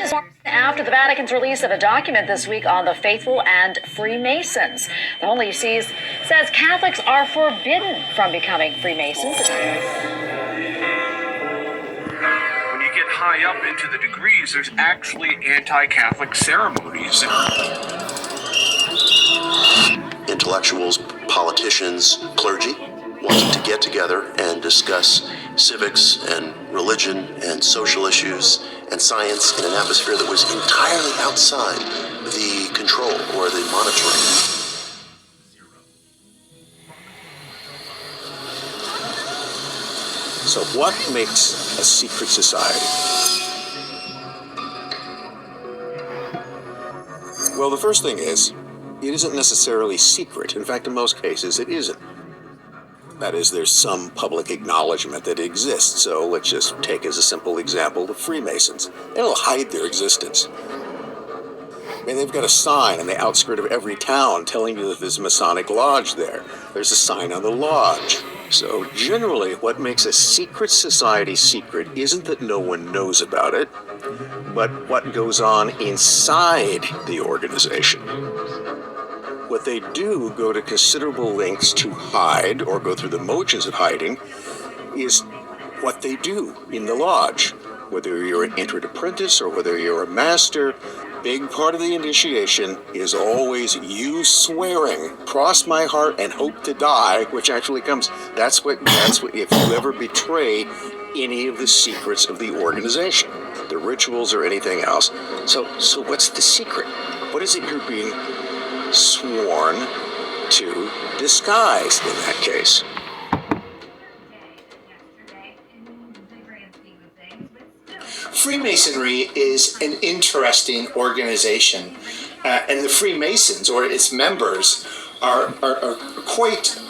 This after the Vatican's release of a document this week on the faithful and Freemasons. The Holy See says Catholics are forbidden from becoming Freemasons. When you get high up into the degrees, there's actually anti-Catholic ceremonies. Intellectuals, politicians, clergy wanted to get together and discuss civics and religion and social issues and science in an atmosphere that was entirely outside the control or the monitoring. So what makes a secret society? Well, the first thing is, it isn't necessarily secret. In fact, in most cases, it isn't. That is, there's some public acknowledgement that it exists. So let's just take as a simple example the Freemasons. They don't hide their existence. I mean, they've got a sign on the outskirt of every town telling you that there's a Masonic lodge there. There's a sign on the lodge. So generally, what makes a secret society secret isn't that no one knows about it, but what goes on inside the organization. What they do go to considerable lengths to hide, or go through the motions of hiding, is what they do in the lodge. Whether you're an entered apprentice or whether you're a master, big part of the initiation is always you swearing, cross my heart and hope to die, which actually comes, that's what, if you ever betray any of the secrets of the organization, the rituals or anything else. So what's the secret? What is it you're being sworn to disguise in that case? Freemasonry is an interesting organization, and the Freemasons, or its members, are quite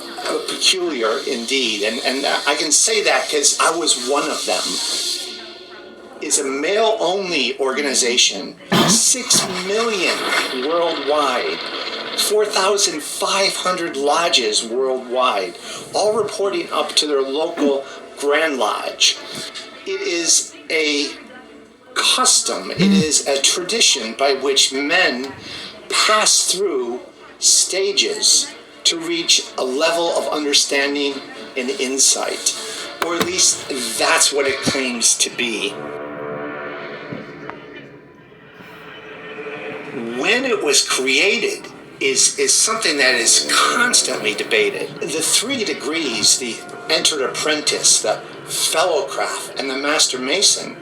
peculiar indeed, and I can say that because I was one of them. It's a male-only organization, 6 million worldwide, 4,500 lodges worldwide, all reporting up to their local Grand Lodge. It is a custom, it is a tradition by which men pass through stages to reach a level of understanding and insight, or at least that's what it claims to be. When it was created is something that is constantly debated. The 3 degrees, the entered apprentice, the fellowcraft, and the master mason,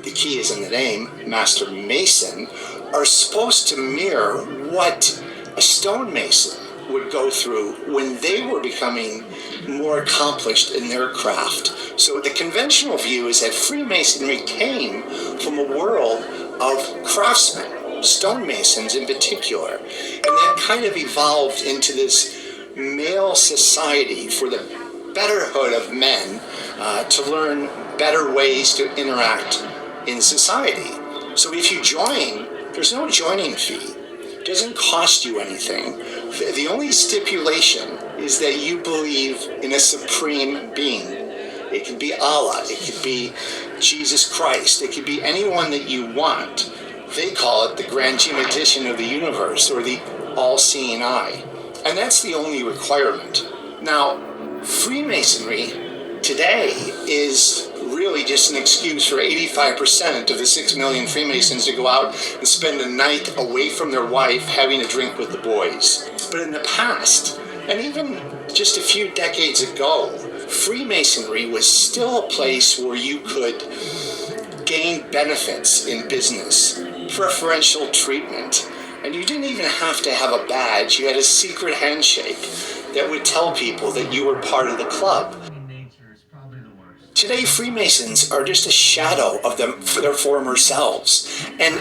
the key is in the name, master mason, are supposed to mirror what a stonemason would go through when they were becoming more accomplished in their craft. So the conventional view is that Freemasonry came from a world of craftsmen, stonemasons in particular, and that kind of evolved into this male society for the betterhood of men to learn better ways to interact in society. So if you join, there's no joining fee. It doesn't cost you anything. The only stipulation is that you believe in a supreme being. It could be Allah, it could be Jesus Christ, it could be anyone that you want. They call it the grand geometrician of the universe, or the all-seeing eye. And that's the only requirement. Now, Freemasonry today is really just an excuse for 85% of the 6 million Freemasons to go out and spend a night away from their wife having a drink with the boys. But in the past, and even just a few decades ago, Freemasonry was still a place where you could gain benefits in business, preferential treatment, and you didn't even have to have a badge. You had a secret handshake that would tell people that you were part of the club. Today, Freemasons are just a shadow of their former selves, and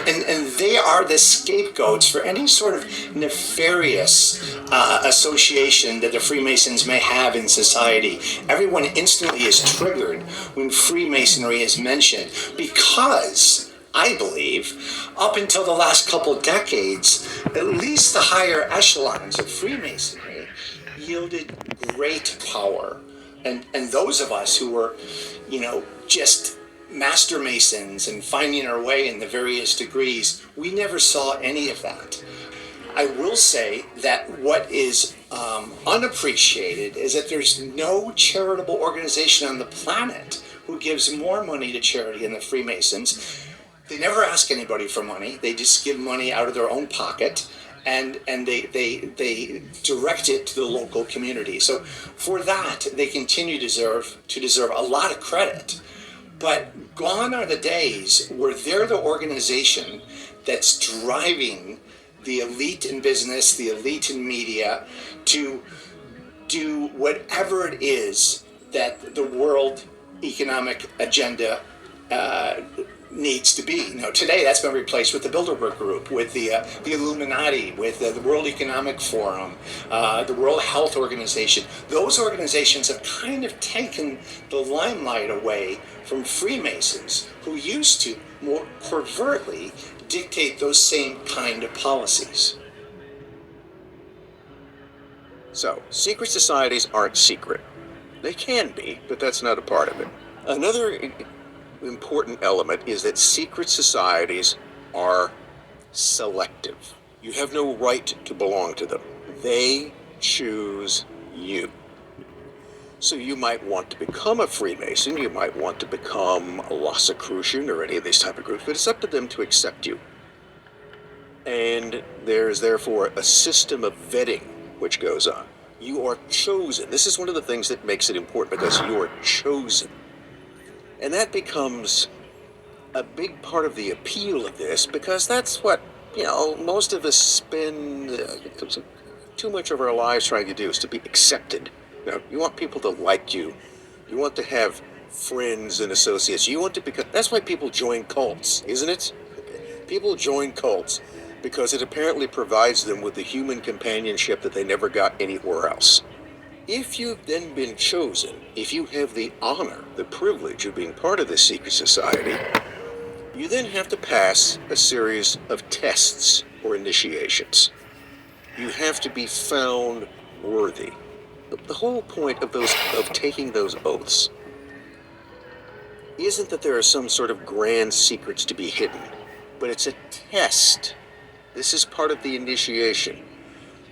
they are the scapegoats for any sort of nefarious association that the Freemasons may have in society. Everyone instantly is triggered when Freemasonry is mentioned because, I believe, up until the last couple decades, at least the higher echelons of Freemasonry yielded great power. And those of us who were, just Master Masons and finding our way in the various degrees, we never saw any of that. I will say that what is unappreciated is that there's no charitable organization on the planet who gives more money to charity than the Freemasons. They never ask anybody for money. They just give money out of their own pocket, and they direct it to the local community. So for that, they continue to deserve a lot of credit. But gone are the days where they're the organization that's driving the elite in business, the elite in media, to do whatever it is that the world economic agenda needs to be. Now, today that's been replaced with the Bilderberg Group, with the Illuminati, with the World Economic Forum, the World Health Organization. Those organizations have kind of taken the limelight away from Freemasons, who used to more covertly dictate those same kind of policies. So, secret societies aren't secret. They can be, but that's not a part of it. Another important element is that secret societies are selective. You have no right to belong to them. They choose you. So you might want to become a Freemason, you might want to become a Rosicrucian or any of these type of groups, but it's up to them to accept you. And there's therefore a system of vetting which goes on. You are chosen. This is one of the things that makes it important, because you are chosen. And that becomes a big part of the appeal of this, because that's what, most of us spend too much of our lives trying to do, is to be accepted. You want people to like you. You want to have friends and associates. You want to become... That's why people join cults, isn't it? People join cults because it apparently provides them with the human companionship that they never got anywhere else. If you've then been chosen, if you have the honor, the privilege of being part of this secret society, you then have to pass a series of tests or initiations. You have to be found worthy. The whole point of taking those oaths isn't that there are some sort of grand secrets to be hidden, but it's a test. This is part of the initiation.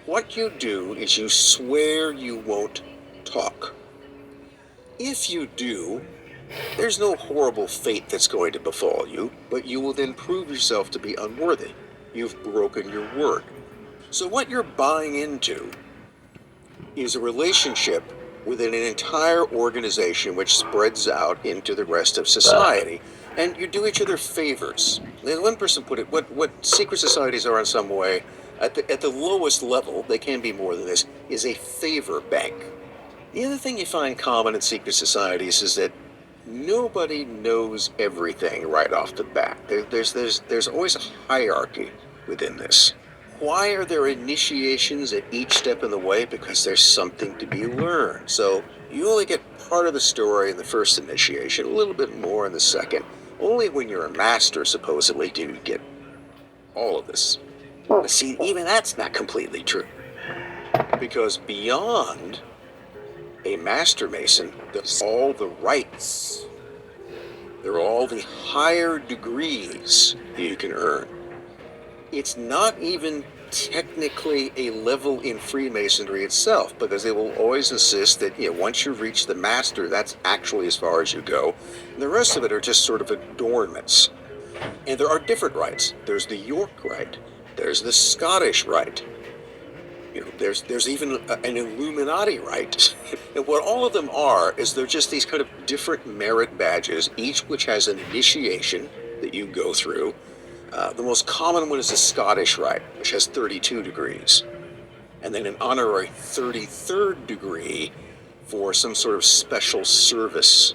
What you do is you swear you won't talk. If you do, there's no horrible fate that's going to befall you, but you will then prove yourself to be unworthy. You've broken your word. So what you're buying into is a relationship within an entire organization which spreads out into the rest of society. And you do each other favors. And one person put it, what secret societies are in some way, at the lowest level, they can be more than this, is a favor bank. The other thing you find common in secret societies is that nobody knows everything right off the bat. There's always a hierarchy within this. Why are there initiations at each step in the way? Because there's something to be learned. So you only get part of the story in the first initiation, a little bit more in the second. Only when you're a master, supposedly, do you get all of this. But see, even that's not completely true. Because beyond a Master Mason, there's all the rights. There are all the higher degrees you can earn. It's not even technically a level in Freemasonry itself, because they will always insist that once you reach the master, that's actually as far as you go. And the rest of it are just sort of adornments. And there are different rites. There's the York rite. There's the Scottish rite. There's even an Illuminati rite. And what all of them are is they're just these kind of different merit badges, each which has an initiation that you go through. The most common one is the Scottish Rite, which has 32 degrees. And then an honorary 33rd degree for some sort of special service.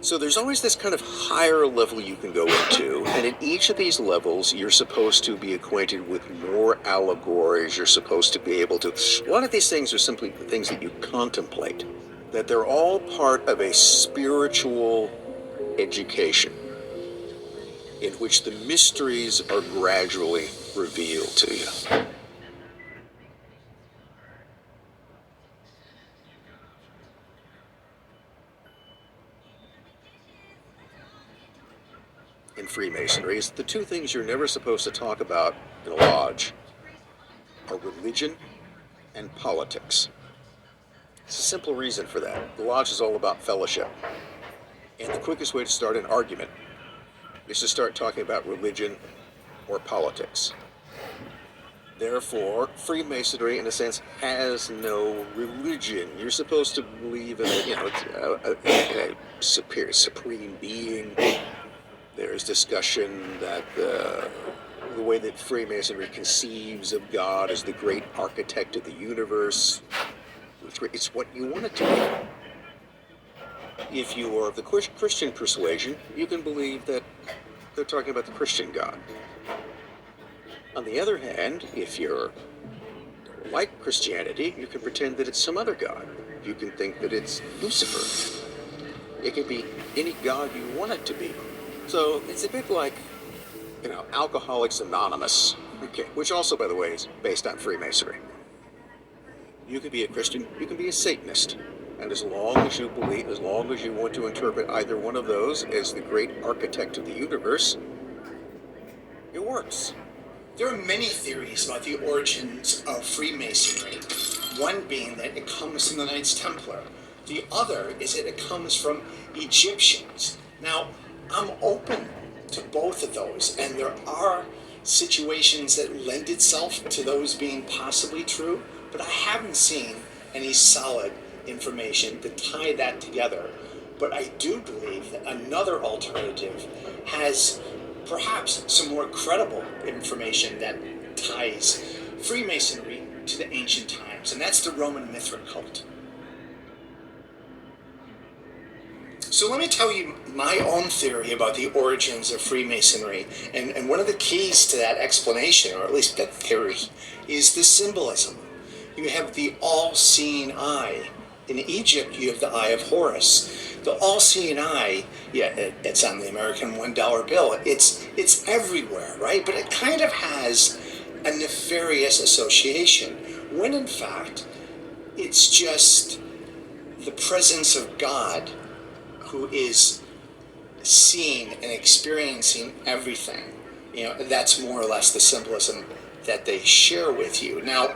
So there's always this kind of higher level you can go into, and at each of these levels, you're supposed to be acquainted with more allegories. You're supposed to be able to... A lot of these things are simply things that you contemplate, that they're all part of a spiritual education, in which the mysteries are gradually revealed to you. in Freemasonry is that the two things you're never supposed to talk about in a lodge are religion and politics. It's a simple reason for that. The lodge is all about fellowship. And the quickest way to start an argument is to start talking about religion or politics. Therefore, Freemasonry, in a sense, has no religion. You're supposed to believe in a supreme being. There's discussion that the way that Freemasonry conceives of God as the great architect of the universe. It's what you want it to be. If you are of the Christian persuasion, you can believe that they're talking about the Christian God. On the other hand, if you're like Christianity, you can pretend that it's some other God. You can think that it's Lucifer. It can be any God you want it to be. So it's a bit like, Alcoholics Anonymous, which also, by the way, is based on Freemasonry. You can be a Christian, you can be a Satanist. And as long as you want to interpret either one of those as the great architect of the universe, it works. There are many theories about the origins of Freemasonry. One being that it comes from the Knights Templar. The other is that it comes from Egyptians. Now, I'm open to both of those, and there are situations that lend itself to those being possibly true, but I haven't seen any solid information to tie that together. But I do believe that another alternative has perhaps some more credible information that ties Freemasonry to the ancient times, and that's the Roman Mithra cult. So let me tell you my own theory about the origins of Freemasonry, and one of the keys to that explanation, or at least that theory, is the symbolism. You have the all-seeing eye. In Egypt, you have the Eye of Horus. The all-seeing eye, it's on the American $1 bill. It's everywhere, right? But it kind of has a nefarious association, when in fact, it's just the presence of God who is seeing and experiencing everything. That's more or less the symbolism that they share with you. Now,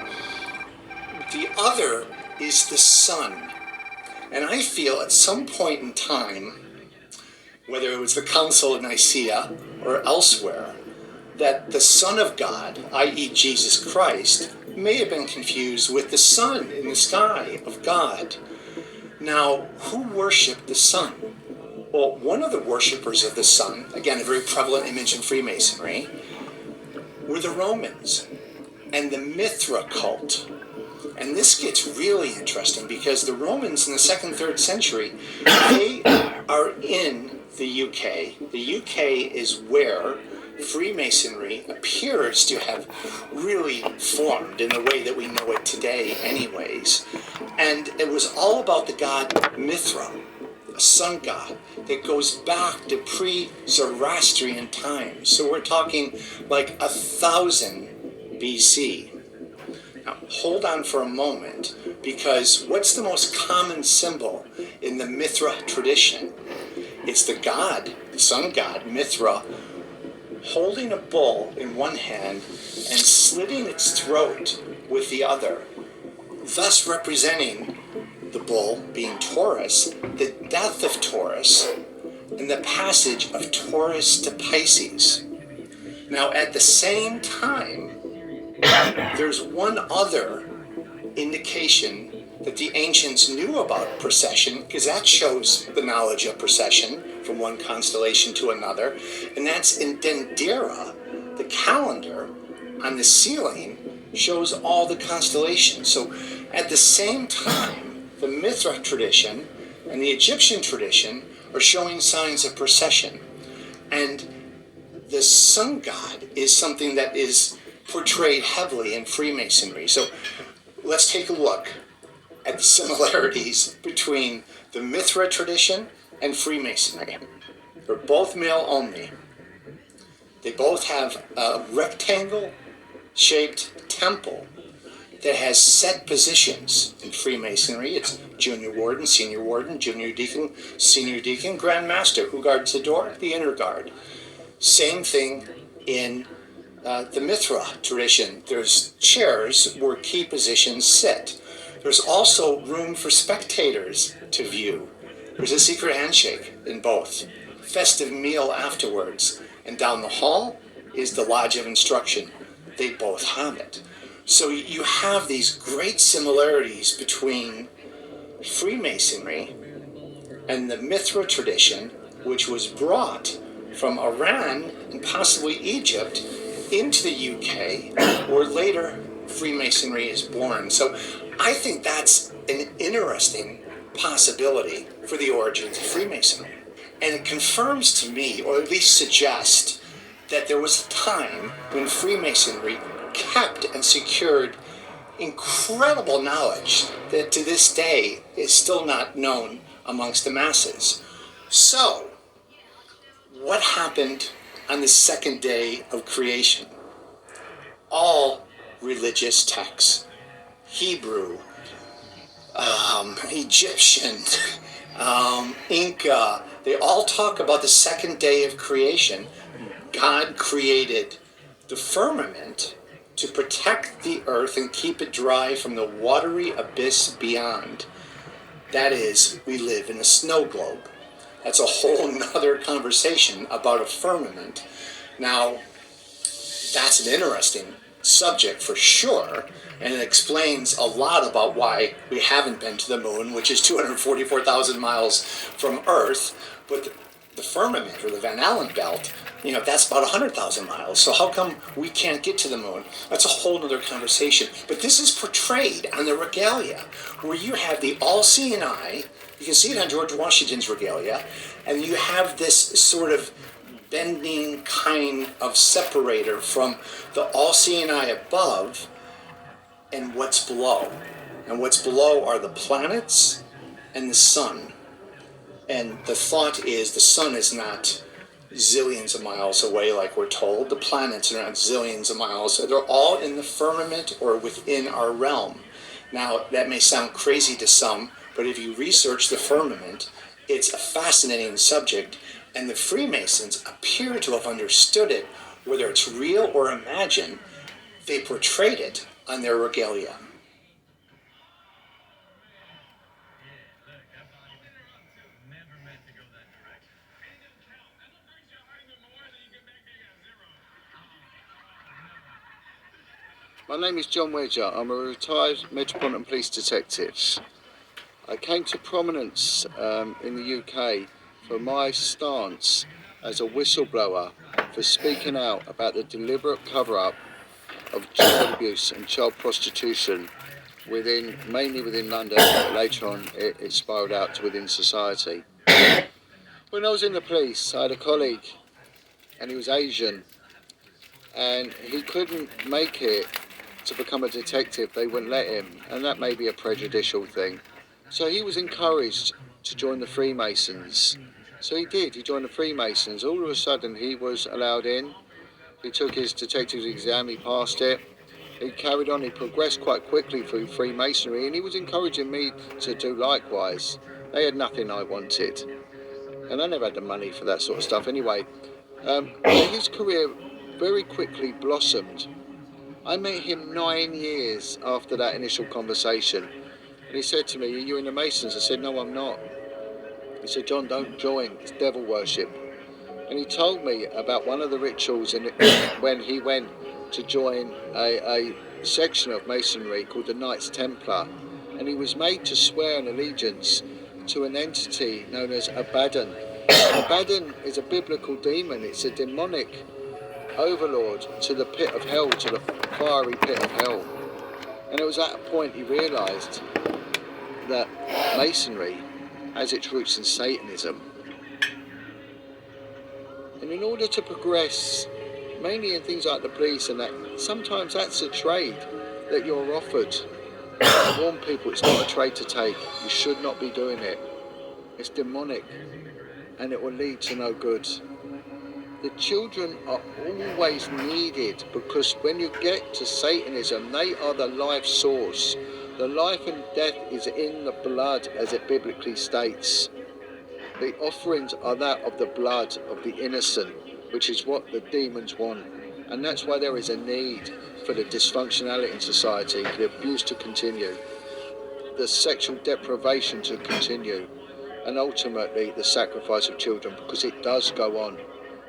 the other is the sun. And I feel at some point in time, whether it was the Council of Nicaea or elsewhere, that the Son of God, i.e. Jesus Christ, may have been confused with the sun in the sky of God. Now, who worshipped the sun? Well, one of the worshippers of the sun, again, a very prevalent image in Freemasonry, were the Romans and the Mithra cult. And this gets really interesting because the Romans in the 2nd, 3rd century, they are in the UK. The UK is where Freemasonry appears to have really formed in the way that we know it today anyways. And it was all about the god Mithra, a sun god that goes back to pre-Zoroastrian times. So we're talking like 1000 BC. Now, hold on for a moment, because what's the most common symbol in the Mithra tradition? It's the god, the sun god, Mithra, holding a bull in one hand and slitting its throat with the other, thus representing the bull being Taurus, the death of Taurus, and the passage of Taurus to Pisces. Now, at the same time, there's one other indication that the ancients knew about precession, because that shows the knowledge of precession from one constellation to another, and that's in Dendera. The calendar on the ceiling shows all the constellations. So at the same time, the Mithra tradition and the Egyptian tradition are showing signs of precession. And the sun god is something that is portrayed heavily in Freemasonry. So let's take a look at the similarities between the Mithra tradition and Freemasonry. They're both male only. They both have a rectangle-shaped temple that has set positions. In Freemasonry, it's junior warden, junior deacon, senior deacon, grand master. Who guards the door? The inner guard. Same thing in the Mithra tradition. There's chairs where key positions sit. There's also room for spectators to view. There's a secret handshake in both. Festive meal afterwards. And down the hall is the Lodge of Instruction. They both have it. So you have these great similarities between Freemasonry and the Mithra tradition, which was brought from Iran and possibly Egypt into the UK, where later Freemasonry is born. So I think that's an interesting possibility for the origins of Freemasonry. And it confirms to me, or at least suggests, that there was a time when Freemasonry kept and secured incredible knowledge that to this day is still not known amongst the masses. So, what happened on the second day of creation? All religious texts, Hebrew, Egyptian, Inca, they all talk about the second day of creation. God created the firmament to protect the earth and keep it dry from the watery abyss beyond. That is, we live in a snow globe. That's a whole nother conversation about a firmament. Now, that's an interesting subject for sure, and it explains a lot about why we haven't been to the moon, which is 244,000 miles from Earth, but the firmament, or the Van Allen belt, that's about 100,000 miles. So how come we can't get to the moon? That's a whole other conversation. But this is portrayed on the regalia, where you have the all-seeing eye. You can see it on George Washington's regalia, and you have this sort of bending kind of separator from the all-seeing eye above and what's below. And what's below are the planets and the sun. And the thought is the sun is not zillions of miles away like we're told. The planets are not zillions of miles. They're all in the firmament or within our realm. Now, that may sound crazy to some, but if you research the firmament, it's a fascinating subject, and the Freemasons appear to have understood it, whether it's real or imagined. They portrayed it on their regalia. My name is John Wedger. I'm a retired Metropolitan Police detective. I came to prominence in the UK for my stance as a whistleblower for speaking out about the deliberate cover-up of child abuse and child prostitution mainly within London, but later on it spiraled out to within society. When I was in the police, I had a colleague, and he was Asian, and he couldn't make it to become a detective. They wouldn't let him, and that may be a prejudicial thing. So he was encouraged to join the Freemasons. So he did, he joined the Freemasons. All of a sudden he was allowed in. He took his detective's exam, he passed it. He carried on, he progressed quite quickly through Freemasonry, and he was encouraging me to do likewise. They had nothing I wanted, and I never had the money for that sort of stuff anyway. His career very quickly blossomed. I met him 9 years after that initial conversation, and he said to me, "Are you in the Masons?" I said, "No, I'm not." He said, "John, don't join, it's devil worship." And he told me about one of the rituals when he went to join a section of Masonry called the Knights Templar, and he was made to swear an allegiance to an entity known as Abaddon. Abaddon is a biblical demon. It's a demonic overlord to the pit of hell, to the fiery pit of hell. And it was at a point he realised that Masonry has its roots in Satanism. And in order to progress, mainly in things like the police and that, sometimes that's a trade that you're offered. I warn people, it's not a trade to take. You should not be doing it. It's demonic, and it will lead to no good. The children are always needed, because when you get to Satanism, they are the life source. The life and death is in the blood, as it biblically states. The offerings are that of the blood of the innocent. which is what the demons want. And that's why there is a need for the dysfunctionality in society, the abuse to continue, the sexual deprivation to continue, and ultimately the sacrifice of children, because it does go on.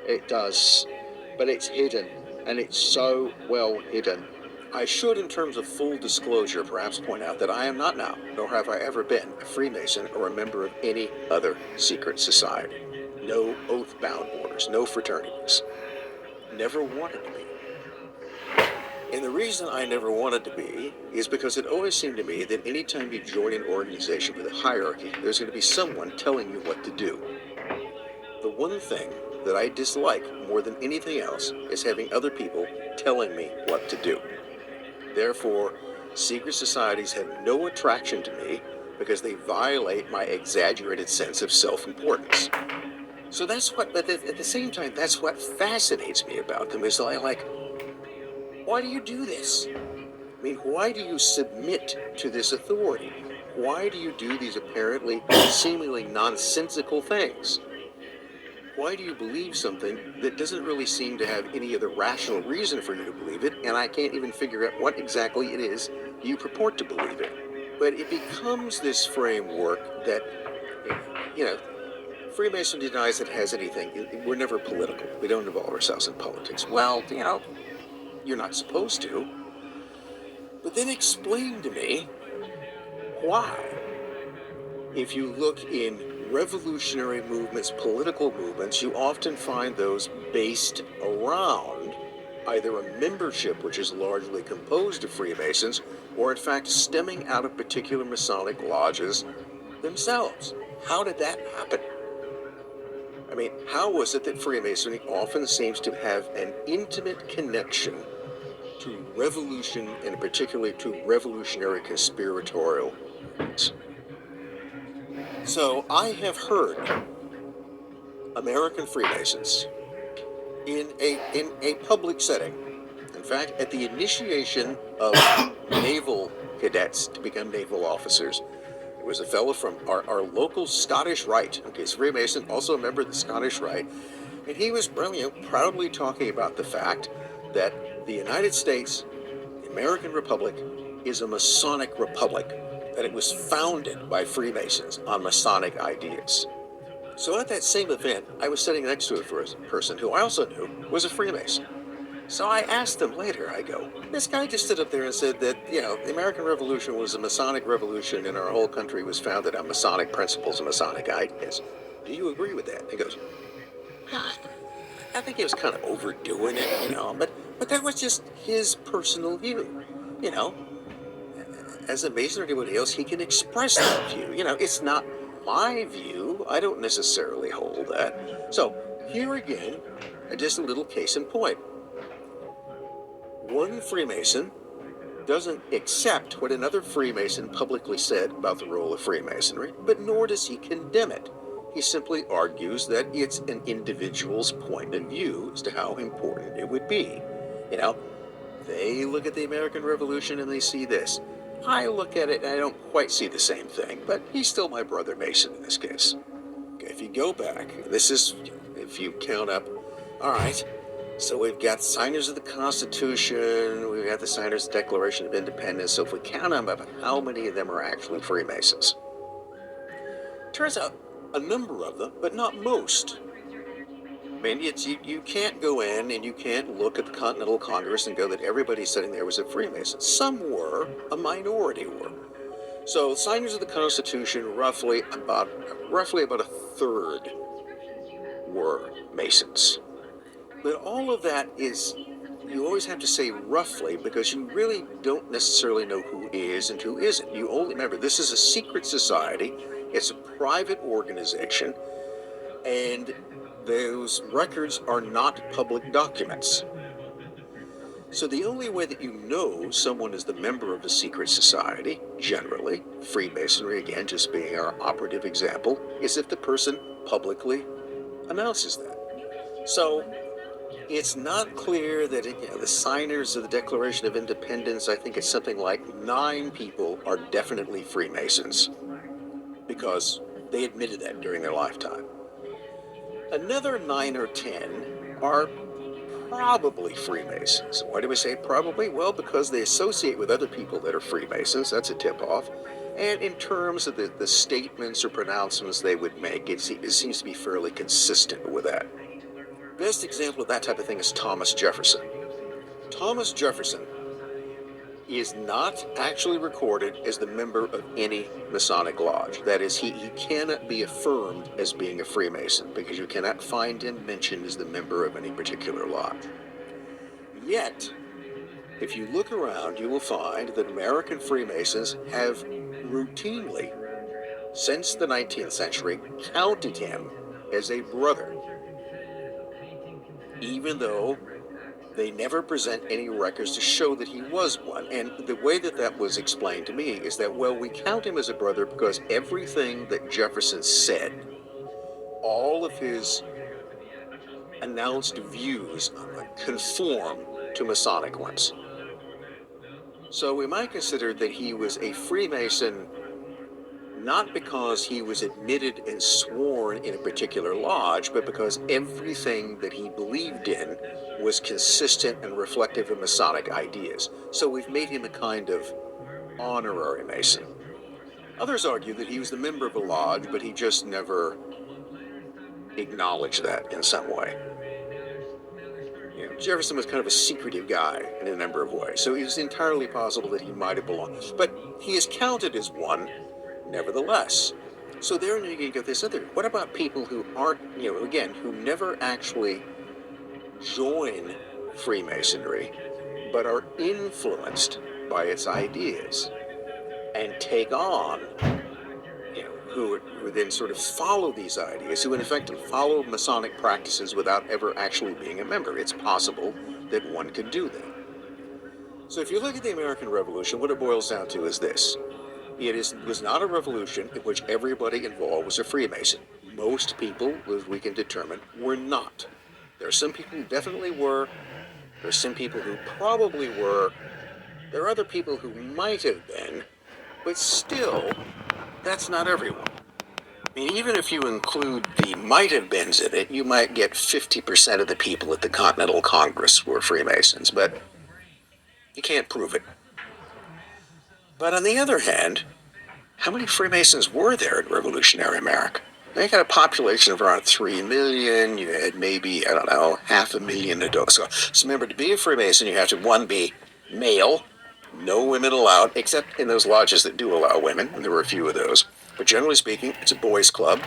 It does. But it's hidden, and it's so well hidden. I should, in terms of full disclosure, perhaps point out that I am not now, nor have I ever been, a Freemason or a member of any other secret society. No oath-bound orders, no fraternities. Never wanted to be. And the reason I never wanted to be is because it always seemed to me that anytime you join an organization with a hierarchy, there's going to be someone telling you what to do. The one thing that I dislike more than anything else is having other people telling me what to do. Therefore, secret societies have no attraction to me because they violate my exaggerated sense of self-importance. So that's what, but at the same time, that's what fascinates me about them, is like, why do you do this? I mean, why do you submit to this authority? Why do you do these apparently, seemingly nonsensical things? Why do you believe something that doesn't really seem to have any other rational reason for you to believe it, and I can't even figure out what exactly it is you purport to believe in? But it becomes this framework that, Freemason denies it has anything. We're never political. We don't involve ourselves in politics. Well, you're not supposed to. But then explain to me why. If you look in revolutionary movements, political movements, you often find those based around either a membership which is largely composed of Freemasons, or in fact stemming out of particular Masonic lodges themselves. How did that happen? I mean, how was it that Freemasonry often seems to have an intimate connection to revolution, and particularly to revolutionary conspiratorial movements? So I have heard American Freemasons in a public setting. In fact, at the initiation of naval cadets to become naval officers, there was a fellow from our local Scottish Rite, okay, so Freemason, also a member of the Scottish Rite, and he was proudly talking about the fact that the United States, the American Republic, is a Masonic republic, that it was founded by Freemasons on Masonic ideas. So at that same event, I was sitting next to a person who I also knew was a Freemason. So I asked him later, I go, this guy just stood up there and said that, the American Revolution was a Masonic revolution and our whole country was founded on Masonic principles and Masonic ideas. Do you agree with that? He goes, I think he was kind of overdoing it, but that was just his personal view, As a Mason or anybody else, he can express that view. It's not my view. I don't necessarily hold that. So here again, just a little case in point. One Freemason doesn't accept what another Freemason publicly said about the role of Freemasonry, but nor does he condemn it. He simply argues that it's an individual's point of view as to how important it would be. They look at the American Revolution and they see this. I look at it and I don't quite see the same thing, but he's still my brother Mason in this case. Okay, if you go back, this is, if you count up, all right, so we've got signers of the Constitution, we've got the signers of the Declaration of Independence, so if we count them up, how many of them are actually Freemasons? Turns out, a number of them, but not most. I mean, you can't go in and you can't look at the Continental Congress and go that everybody sitting there was a Freemason. Some were, a minority were. So signers of the Constitution, roughly about a third were Masons. But all of that is, you always have to say roughly, because you really don't necessarily know who is and who isn't. You only remember, this is a secret society, it's a private organization, and those records are not public documents. So the only way that you know someone is the member of a secret society, generally, Freemasonry again just being our operative example, is if the person publicly announces that. So it's not clear that the signers of the Declaration of Independence, I think it's something like 9 people are definitely Freemasons because they admitted that during their lifetime. Another 9 or 10 are probably Freemasons. Why do we say probably? Well, because they associate with other people that are Freemasons. That's a tip-off. And in terms of the statements or pronouncements they would make, it seems to be fairly consistent with that. Best example of that type of thing is Thomas Jefferson. Thomas Jefferson is not actually recorded as the member of any Masonic lodge. That is, he cannot be affirmed as being a Freemason because you cannot find him mentioned as the member of any particular lodge. Yet, if you look around, you will find that American Freemasons have routinely, since the 19th century, counted him as a brother, even though they never present any records to show that he was one. And the way that was explained to me is that, well, we count him as a brother because everything that Jefferson said, all of his announced views conform to Masonic ones. So we might consider that he was a Freemason not because he was admitted and sworn in a particular lodge, but because everything that he believed in was consistent and reflective of Masonic ideas. So we've made him a kind of honorary Mason. Others argue that he was the member of a lodge, but he just never acknowledged that in some way. You know, Jefferson was kind of a secretive guy in a number of ways, so it was entirely possible that he might have belonged. But he is counted as one, nevertheless. So there you get this other. What about people who aren't, again, who never actually join Freemasonry, but are influenced by its ideas and take on, who then sort of follow these ideas, who in effect follow Masonic practices without ever actually being a member. It's possible that one could do that. So if you look at the American Revolution, what it boils down to is this. It was not a revolution in which everybody involved was a Freemason. Most people, as we can determine, were not. There are some people who definitely were. There are some people who probably were. There are other people who might have been. But still, that's not everyone. I mean, even if you include the might have beens in it, you might get 50% of the people at the Continental Congress were Freemasons, but you can't prove it. But on the other hand, how many Freemasons were there in revolutionary America? They got a population of around 3 million. You had maybe, 500,000 adults. So remember, to be a Freemason, you have to, one, be male, no women allowed, except in those lodges that do allow women, and there were a few of those. But generally speaking, it's a boys' club.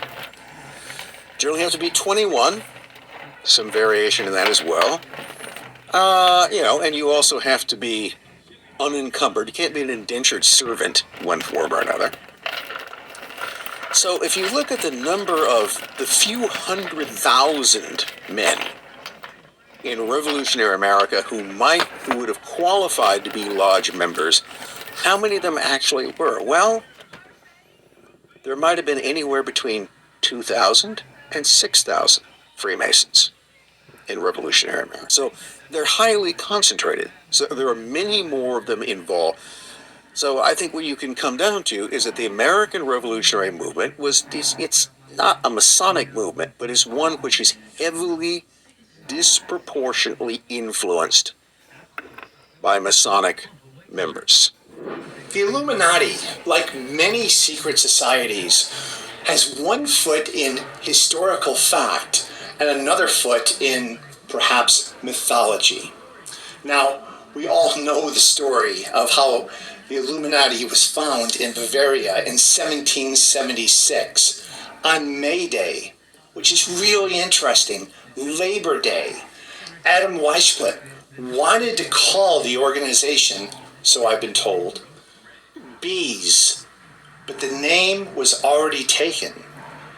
Generally have to be 21, some variation in that as well. And you also have to be unencumbered. You can't be an indentured servant, one form or another. So if you look at the number of the few 100,000 men in revolutionary America who would have qualified to be lodge members, how many of them actually were? Well, there might have been anywhere between 2,000 and 6,000 Freemasons in revolutionary America. So they're highly concentrated. So there are many more of them involved. So I think what you can come down to is that the American Revolutionary Movement it's not a Masonic movement, but it's one which is heavily, disproportionately influenced by Masonic members. The Illuminati, like many secret societies, has one foot in historical fact and another foot in perhaps mythology. Now, we all know the story of how the Illuminati was found in Bavaria in 1776 on May Day, which is really interesting, Labor Day. Adam Weishaupt wanted to call the organization, so I've been told, Bees, but the name was already taken,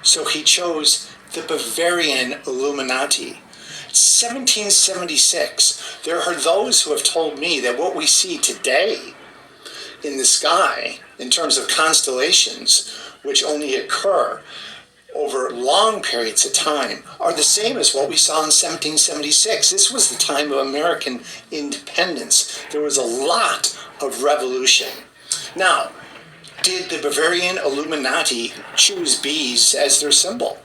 so he chose the Bavarian Illuminati. 1776, there are those who have told me that what we see today in the sky, in terms of constellations, which only occur over long periods of time, are the same as what we saw in 1776. This was the time of American independence. There was a lot of revolution. Now, did the Bavarian Illuminati choose bees as their symbol?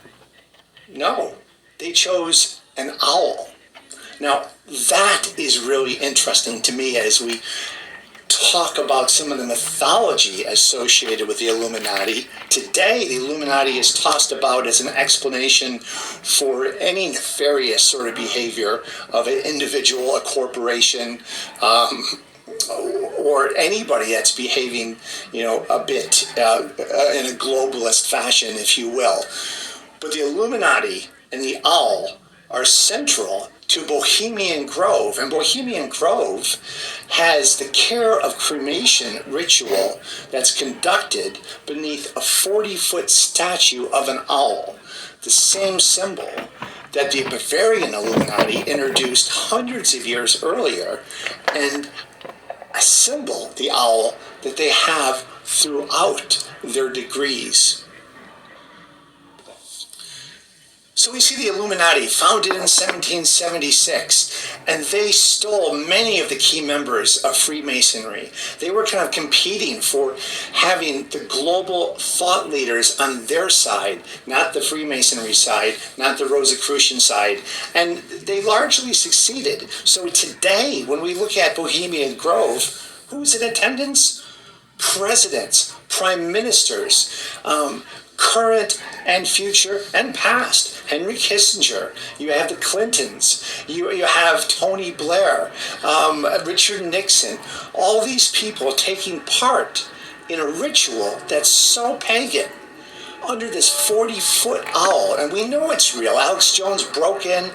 No, they chose an owl. Now, that is really interesting to me as we talk about some of the mythology associated with the Illuminati. Today, the Illuminati is tossed about as an explanation for any nefarious sort of behavior of an individual, a corporation, or anybody that's behaving, a bit in a globalist fashion, if you will. But the Illuminati and the owl are central to Bohemian Grove, and Bohemian Grove has the care of cremation ritual that's conducted beneath a 40-foot statue of an owl, the same symbol that the Bavarian Illuminati introduced hundreds of years earlier, and a symbol, the owl, that they have throughout their degrees. So we see the Illuminati founded in 1776, and they stole many of the key members of Freemasonry. They were kind of competing for having the global thought leaders on their side, not the Freemasonry side, not the Rosicrucian side, and they largely succeeded. So today, when we look at Bohemian Grove, who's in attendance? Presidents, prime ministers, current and future and past. Henry Kissinger, you have the Clintons, you have Tony Blair, Richard Nixon, all these people taking part in a ritual that's so pagan under this 40-foot owl, and we know it's real. Alex Jones broke in,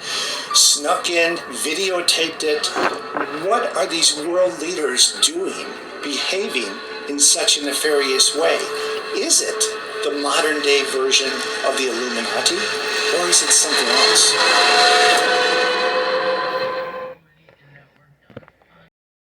snuck in, videotaped it. What are these world leaders doing, behaving in such a nefarious way? Is it the modern day version of the Illuminati, or is it something else?